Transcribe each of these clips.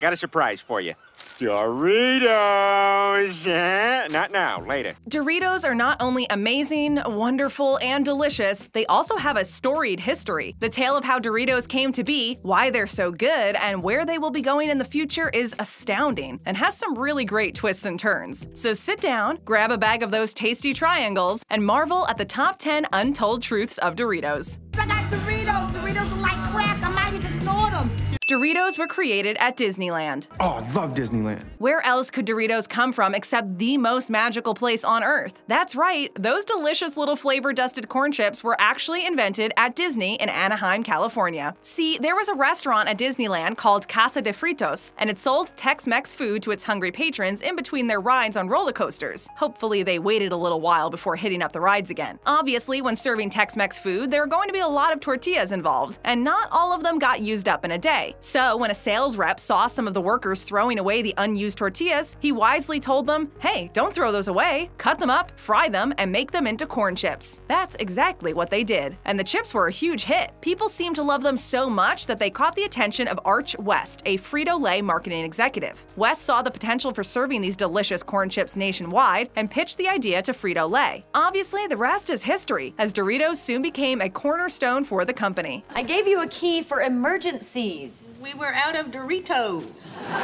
got a surprise for you. Doritos! Not now, later. Doritos are not only amazing, wonderful, and delicious, they also have a storied history. The tale of how Doritos came to be, why they're so good, and where they will be going in the future is astounding and has some really great twists and turns. So sit down, grab a bag of those tasty triangles, and marvel at the top 10 untold truths of Doritos. I got Doritos. Doritos are like crack. I might even snort them. Doritos were created at Disneyland. Oh, I love Disneyland. Where else could Doritos come from except the most magical place on Earth? That's right, those delicious little flavor-dusted corn chips were actually invented at Disney in Anaheim, California. See, there was a restaurant at Disneyland called Casa de Fritos, and it sold Tex-Mex food to its hungry patrons in between their rides on roller coasters. Hopefully they waited a little while before hitting up the rides again. Obviously, when serving Tex-Mex food, there are going to be a lot of tortillas involved, and not all of them got used up in a day. So when a sales rep saw some of the workers throwing away the unused tortillas, he wisely told them, hey, don't throw those away. Cut them up, fry them, and make them into corn chips. That's exactly what they did. And the chips were a huge hit. People seemed to love them so much that they caught the attention of Arch West, a Frito-Lay marketing executive. West saw the potential for serving these delicious corn chips nationwide and pitched the idea to Frito-Lay. Obviously, the rest is history, as Doritos soon became a cornerstone for the company. I gave you a key for emergencies. We were out of Doritos.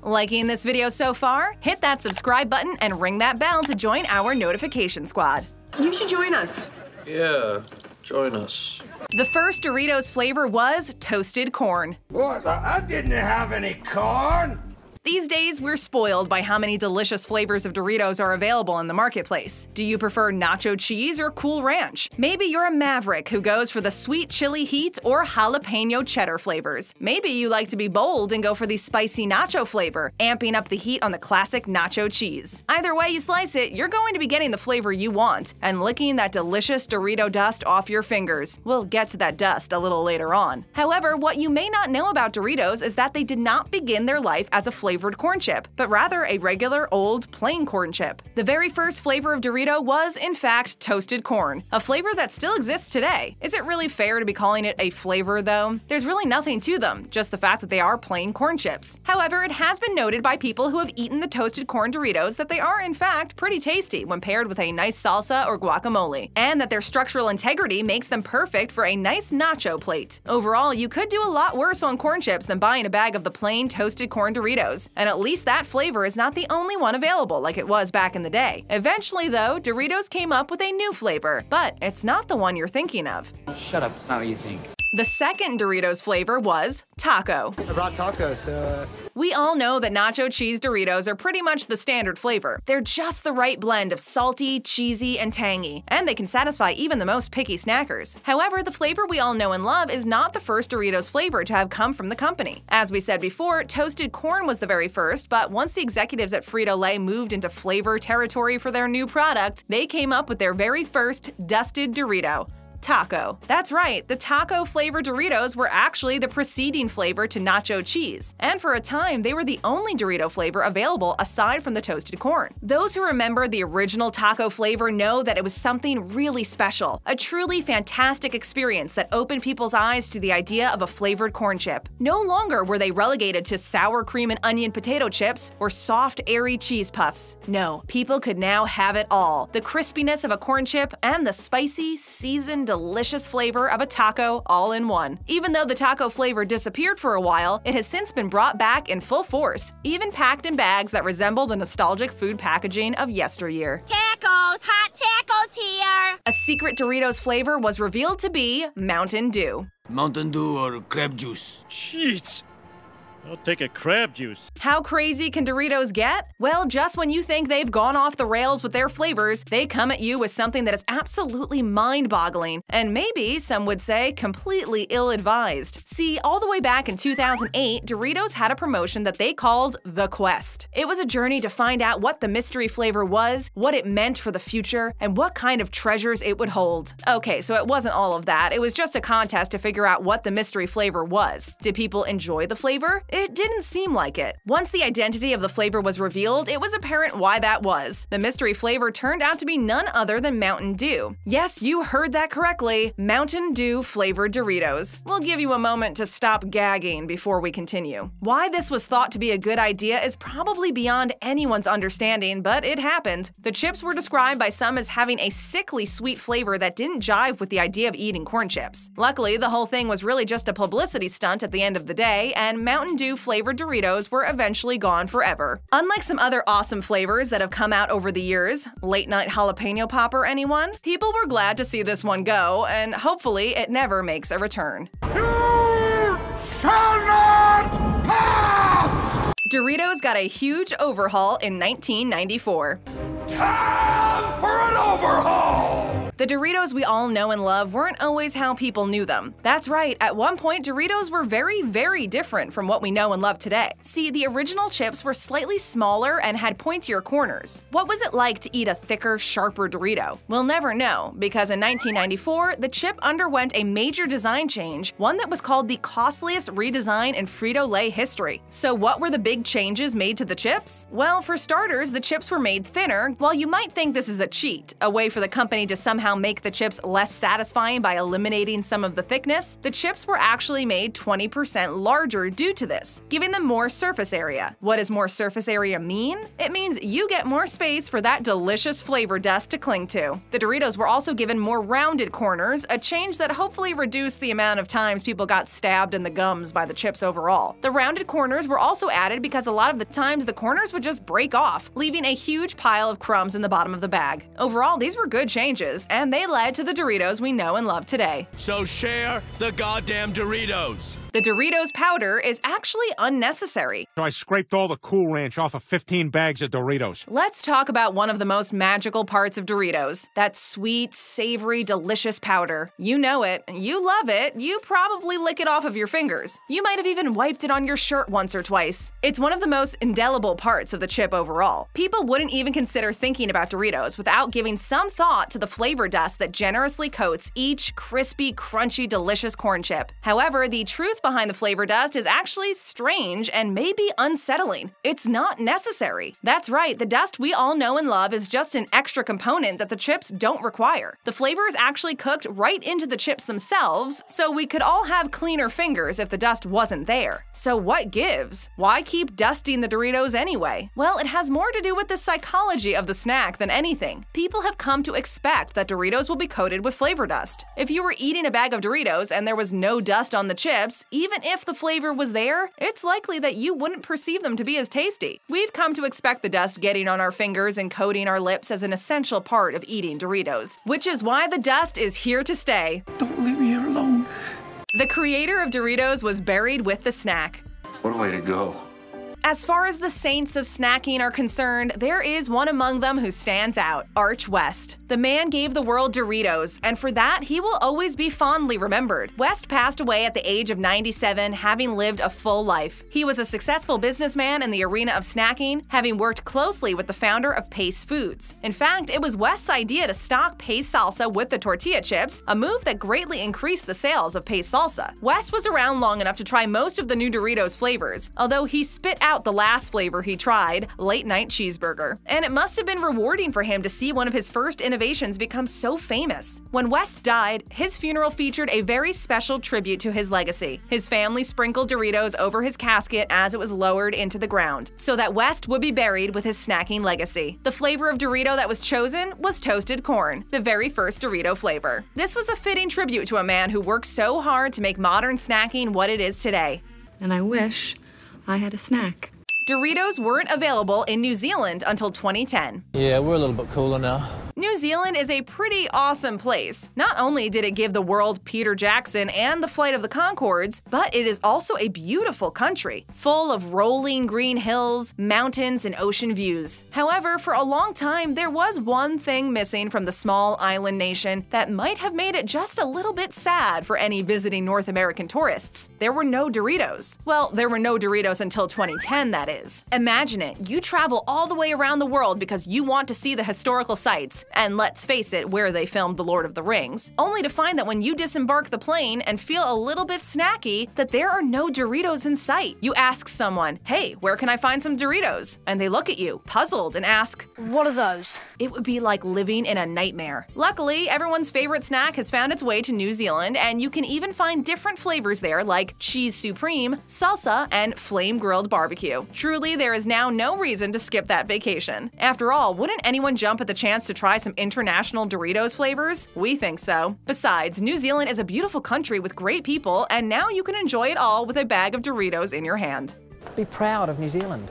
Liking this video so far? Hit that subscribe button and ring that bell to join our notification squad. You should join us. Yeah, join us. The first Doritos flavor was toasted corn. What? I didn't have any corn. These days, we're spoiled by how many delicious flavors of Doritos are available in the marketplace. Do you prefer nacho cheese or Cool Ranch? Maybe you're a maverick who goes for the sweet chili heat or jalapeno cheddar flavors. Maybe you like to be bold and go for the spicy nacho flavor, amping up the heat on the classic nacho cheese. Either way you slice it, you're going to be getting the flavor you want and licking that delicious Dorito dust off your fingers. We'll get to that dust a little later on. However, what you may not know about Doritos is that they did not begin their life as a flavored corn chip, but rather a regular old plain corn chip. The very first flavor of Dorito was, in fact, toasted corn, a flavor that still exists today. Is it really fair to be calling it a flavor, though? There's really nothing to them, just the fact that they are plain corn chips. However, it has been noted by people who have eaten the toasted corn Doritos that they are, in fact, pretty tasty when paired with a nice salsa or guacamole, and that their structural integrity makes them perfect for a nice nacho plate. Overall, you could do a lot worse on corn chips than buying a bag of the plain toasted corn Doritos. And at least that flavor is not the only one available like it was back in the day. Eventually, though, Doritos came up with a new flavor, but it's not the one you're thinking of. Shut up, it's not what you think. The second Doritos flavor was taco. I brought tacos, We all know that nacho cheese Doritos are pretty much the standard flavor. They're just the right blend of salty, cheesy, and tangy, and they can satisfy even the most picky snackers. However, the flavor we all know and love is not the first Doritos flavor to have come from the company. As we said before, toasted corn was the very first, but once the executives at Frito-Lay moved into flavor territory for their new product, they came up with their very first dusted Dorito. Taco. That's right, the taco flavored Doritos were actually the preceding flavor to nacho cheese, and for a time they were the only Dorito flavor available aside from the toasted corn. Those who remember the original taco flavor know that it was something really special, a truly fantastic experience that opened people's eyes to the idea of a flavored corn chip. No longer were they relegated to sour cream and onion potato chips or soft, airy cheese puffs. No, people could now have it all: the crispiness of a corn chip and the spicy, seasoned, delicious flavor of a taco all in one. Even though the taco flavor disappeared for a while, it has since been brought back in full force, even packed in bags that resemble the nostalgic food packaging of yesteryear. Tacos! Hot tacos here! A secret Doritos flavor was revealed to be Mountain Dew. Mountain Dew or crab juice? Jeez. I'll take a crab juice. How crazy can Doritos get? Well, just when you think they've gone off the rails with their flavors, they come at you with something that is absolutely mind-boggling, and maybe, some would say, completely ill-advised. See, all the way back in 2008, Doritos had a promotion that they called The Quest. It was a journey to find out what the mystery flavor was, what it meant for the future, and what kind of treasures it would hold. Okay, so it wasn't all of that. It was just a contest to figure out what the mystery flavor was. Did people enjoy the flavor? It didn't seem like it. Once the identity of the flavor was revealed, it was apparent why that was. The mystery flavor turned out to be none other than Mountain Dew. Yes, you heard that correctly. Mountain Dew flavored Doritos. We'll give you a moment to stop gagging before we continue. Why this was thought to be a good idea is probably beyond anyone's understanding, but it happened. The chips were described by some as having a sickly sweet flavor that didn't jive with the idea of eating corn chips. Luckily, the whole thing was really just a publicity stunt at the end of the day, and Mountain Dew flavored Doritos were eventually gone forever. Unlike some other awesome flavors that have come out over the years, late night jalapeno popper, anyone? People were glad to see this one go, and hopefully it never makes a return. You shall not pass! Doritos got a huge overhaul in 1994. Time for an overhaul! The Doritos we all know and love weren't always how people knew them. That's right, at one point Doritos were very, very different from what we know and love today. See, the original chips were slightly smaller and had pointier corners. What was it like to eat a thicker, sharper Dorito? We'll never know, because in 1994, the chip underwent a major design change, one that was called the costliest redesign in Frito-Lay history. So what were the big changes made to the chips? Well, for starters, the chips were made thinner. While you might think this is a cheat, a way for the company to somehow make the chips less satisfying by eliminating some of the thickness, the chips were actually made 20% larger due to this, giving them more surface area. What does more surface area mean? It means you get more space for that delicious flavor dust to cling to. The Doritos were also given more rounded corners, a change that hopefully reduced the amount of times people got stabbed in the gums by the chips overall. The rounded corners were also added because a lot of the times the corners would just break off, leaving a huge pile of crumbs in the bottom of the bag. Overall, these were good changes, and they led to the Doritos we know and love today. So share the goddamn Doritos! The Doritos powder is actually unnecessary. So I scraped all the Cool Ranch off of 15 bags of Doritos. Let's talk about one of the most magical parts of Doritos, that sweet, savory, delicious powder. You know it, you love it, you probably lick it off of your fingers. You might have even wiped it on your shirt once or twice. It's one of the most indelible parts of the chip overall. People wouldn't even consider thinking about Doritos without giving some thought to the flavor dust that generously coats each crispy, crunchy, delicious corn chip. However, the truth behind the flavor dust is actually strange and maybe unsettling. It's not necessary. That's right, the dust we all know and love is just an extra component that the chips don't require. The flavor is actually cooked right into the chips themselves, so we could all have cleaner fingers if the dust wasn't there. So what gives? Why keep dusting the Doritos anyway? Well, it has more to do with the psychology of the snack than anything. People have come to expect that Doritos will be coated with flavor dust. If you were eating a bag of Doritos and there was no dust on the chips, even if the flavor was there, it's likely that you wouldn't perceive them to be as tasty. We've come to expect the dust getting on our fingers and coating our lips as an essential part of eating Doritos, which is why the dust is here to stay. Don't leave me here alone. The creator of Doritos was buried with the snack. What a way to go. As far as the saints of snacking are concerned, there is one among them who stands out, Arch West. The man gave the world Doritos, and for that, he will always be fondly remembered. West passed away at the age of 97, having lived a full life. He was a successful businessman in the arena of snacking, having worked closely with the founder of Pace Foods. In fact, it was West's idea to stock Pace salsa with the tortilla chips, a move that greatly increased the sales of Pace salsa. West was around long enough to try most of the new Doritos flavors, although he spit out the last flavor he tried, late night cheeseburger. And it must have been rewarding for him to see one of his first innovations become so famous. When West died, his funeral featured a very special tribute to his legacy. His family sprinkled Doritos over his casket as it was lowered into the ground, so that West would be buried with his snacking legacy. The flavor of Dorito that was chosen was toasted corn, the very first Dorito flavor. This was a fitting tribute to a man who worked so hard to make modern snacking what it is today. And I wish I had a snack. Doritos weren't available in New Zealand until 2010. Yeah, we're a little bit cooler now. New Zealand is a pretty awesome place. Not only did it give the world Peter Jackson and the Flight of the Conchords, but it is also a beautiful country, full of rolling green hills, mountains, and ocean views. However, for a long time, there was one thing missing from the small island nation that might have made it just a little bit sad for any visiting North American tourists. There were no Doritos. Well, there were no Doritos until 2010, that is. Imagine it, you travel all the way around the world because you want to see the historical sites, set, and let's face it, where they filmed The Lord of the Rings, only to find that when you disembark the plane and feel a little bit snacky, that there are no Doritos in sight. You ask someone, hey, where can I find some Doritos? And they look at you, puzzled, and ask, What are those? it would be like living in a nightmare. Luckily, everyone's favorite snack has found its way to New Zealand, and you can even find different flavors there like cheese supreme, salsa, and flame-grilled barbecue. Truly, there is now no reason to skip that vacation. After all, wouldn't anyone jump at the chance to try some international Doritos flavors? We think so. Besides, New Zealand is a beautiful country with great people, and now you can enjoy it all with a bag of Doritos in your hand. Be proud of New Zealand.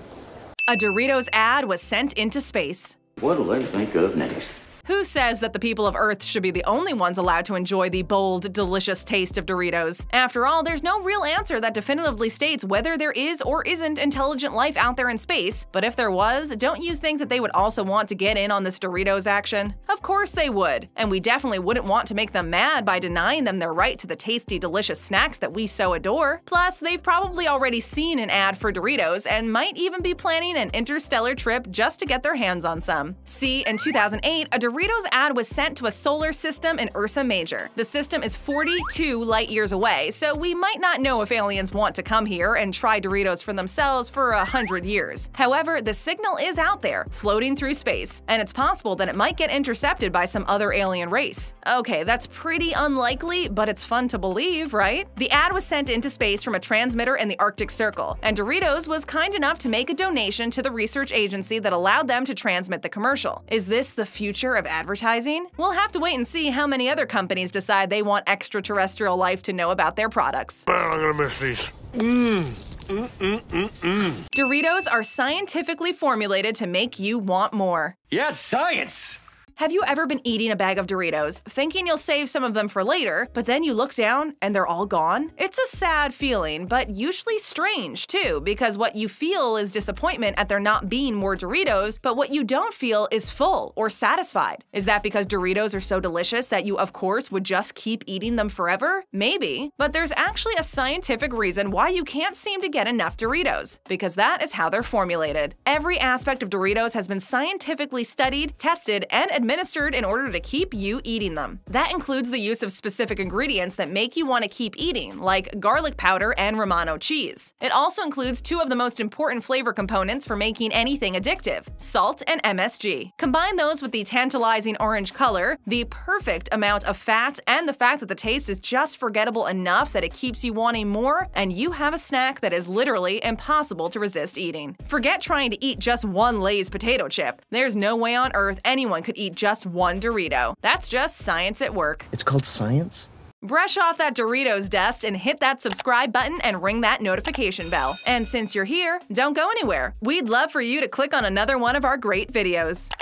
A Doritos ad was sent into space. What'll they think of next? Who says that the people of Earth should be the only ones allowed to enjoy the bold, delicious taste of Doritos? After all, there's no real answer that definitively states whether there is or isn't intelligent life out there in space, but if there was, don't you think that they would also want to get in on this Doritos action? Of course they would, and we definitely wouldn't want to make them mad by denying them their right to the tasty, delicious snacks that we so adore. Plus, they've probably already seen an ad for Doritos and might even be planning an interstellar trip just to get their hands on some. See, in 2008, a Doritos ad was sent to a solar system in Ursa Major. The system is 42 light years away, so we might not know if aliens want to come here and try Doritos for themselves for 100 years. However, the signal is out there, floating through space, and it's possible that it might get intercepted by some other alien race. Okay, that's pretty unlikely, but it's fun to believe, right? The ad was sent into space from a transmitter in the Arctic Circle, and Doritos was kind enough to make a donation to the research agency that allowed them to transmit the commercial. Is this the future of advertising? We'll have to wait and see how many other companies decide they want extraterrestrial life to know about their products. Man, I'm gonna miss these. Doritos are scientifically formulated to make you want more. Yes, science! Have you ever been eating a bag of Doritos, thinking you'll save some of them for later, but then you look down and they're all gone? It's a sad feeling, but usually strange too, because what you feel is disappointment at there not being more Doritos, but what you don't feel is full or satisfied. Is that because Doritos are so delicious that you, of course, would just keep eating them forever? Maybe, but there's actually a scientific reason why you can't seem to get enough Doritos, because that is how they're formulated. Every aspect of Doritos has been scientifically studied, tested, and administered in order to keep you eating them. That includes the use of specific ingredients that make you want to keep eating, like garlic powder and Romano cheese. It also includes two of the most important flavor components for making anything addictive, salt and MSG. Combine those with the tantalizing orange color, the perfect amount of fat, and the fact that the taste is just forgettable enough that it keeps you wanting more, and you have a snack that is literally impossible to resist eating. Forget trying to eat just one Lay's potato chip. There's no way on earth anyone could eat just one Dorito. That's just science at work. It's called science? Brush off that Doritos dust and hit that subscribe button and ring that notification bell. And since you're here, don't go anywhere. We'd love for you to click on another one of our great videos.